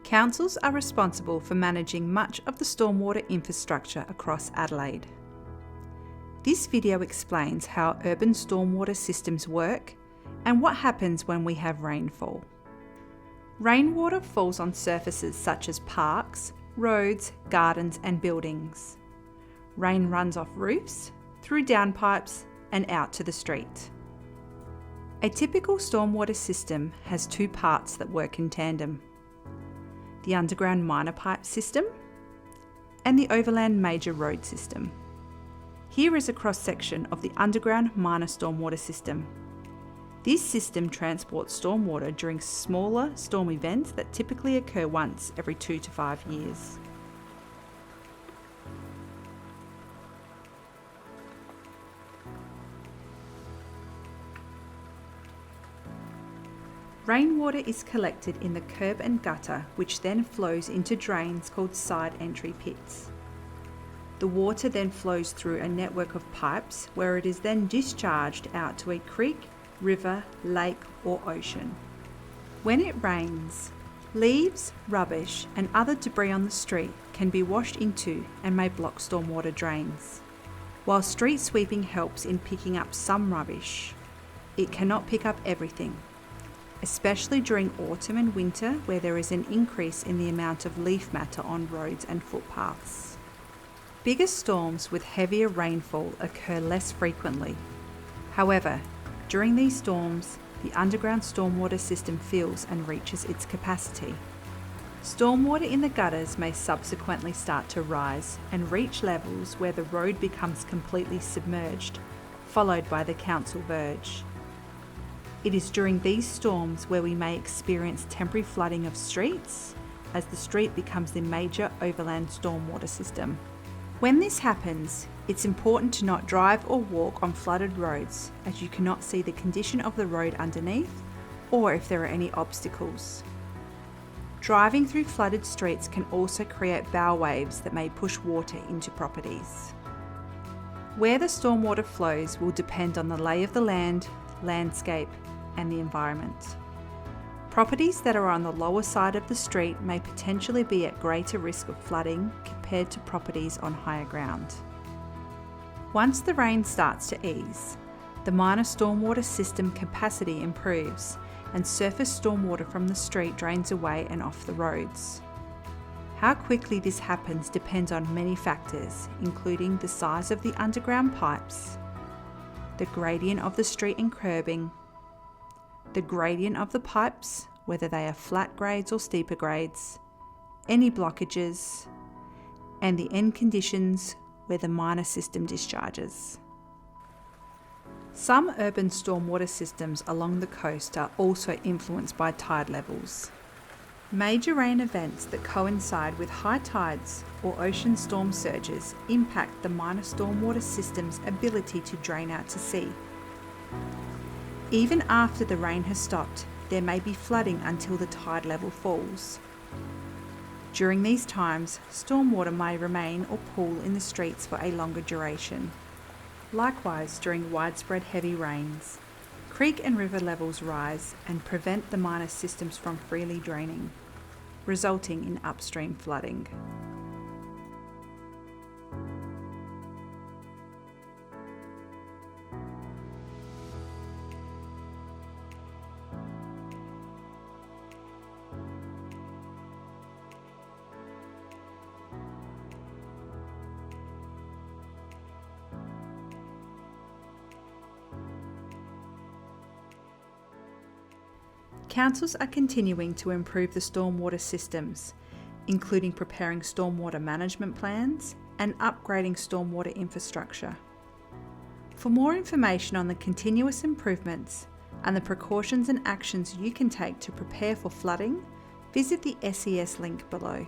Councils are responsible for managing much of the stormwater infrastructure across Adelaide. This video explains how urban stormwater systems work and what happens when we have rainfall. Rainwater falls on surfaces such as parks, roads, gardens and buildings. Rain runs off roofs, through downpipes and out to the street. A typical stormwater system has two parts that work in tandem: the underground minor pipe system and the overland major road system. Here is a cross-section of the underground minor stormwater system. This system transports stormwater during smaller storm events that typically occur once every 2 to 5 years. Rainwater is collected in the curb and gutter, which then flows into drains called side entry pits. The water then flows through a network of pipes where it is then discharged out to a creek, river, lake or ocean. When it rains, leaves, rubbish and other debris on the street can be washed into and may block stormwater drains. While street sweeping helps in picking up some rubbish, it cannot pick up everything, especially during autumn and winter where there is an increase in the amount of leaf matter on roads and footpaths. Bigger storms with heavier rainfall occur less frequently. However, during these storms, the underground stormwater system fills and reaches its capacity. Stormwater in the gutters may subsequently start to rise and reach levels where the road becomes completely submerged, followed by the council verge. It is during these storms where we may experience temporary flooding of streets, as the street becomes the major overland stormwater system. When this happens, it's important to not drive or walk on flooded roads, as you cannot see the condition of the road underneath or if there are any obstacles. Driving through flooded streets can also create bow waves that may push water into properties. Where the stormwater flows will depend on the lay of the land, landscape and the environment. Properties that are on the lower side of the street may potentially be at greater risk of flooding compared to properties on higher ground. Once the rain starts to ease, the minor stormwater system capacity improves and surface stormwater from the street drains away and off the roads. How quickly this happens depends on many factors, including the size of the underground pipes, the gradient of the street and curbing, the gradient of the pipes, whether they are flat grades or steeper grades, any blockages, and the end conditions where the minor system discharges. Some urban stormwater systems along the coast are also influenced by tide levels. Major rain events that coincide with high tides or ocean storm surges impact the minor stormwater system's ability to drain out to sea. Even after the rain has stopped, there may be flooding until the tide level falls. During these times, stormwater may remain or pool in the streets for a longer duration. Likewise, during widespread heavy rains, creek and river levels rise and prevent the minor systems from freely draining, resulting in upstream flooding. Councils are continuing to improve the stormwater systems, including preparing stormwater management plans and upgrading stormwater infrastructure. For more information on the continuous improvements and the precautions and actions you can take to prepare for flooding, visit the SES link below.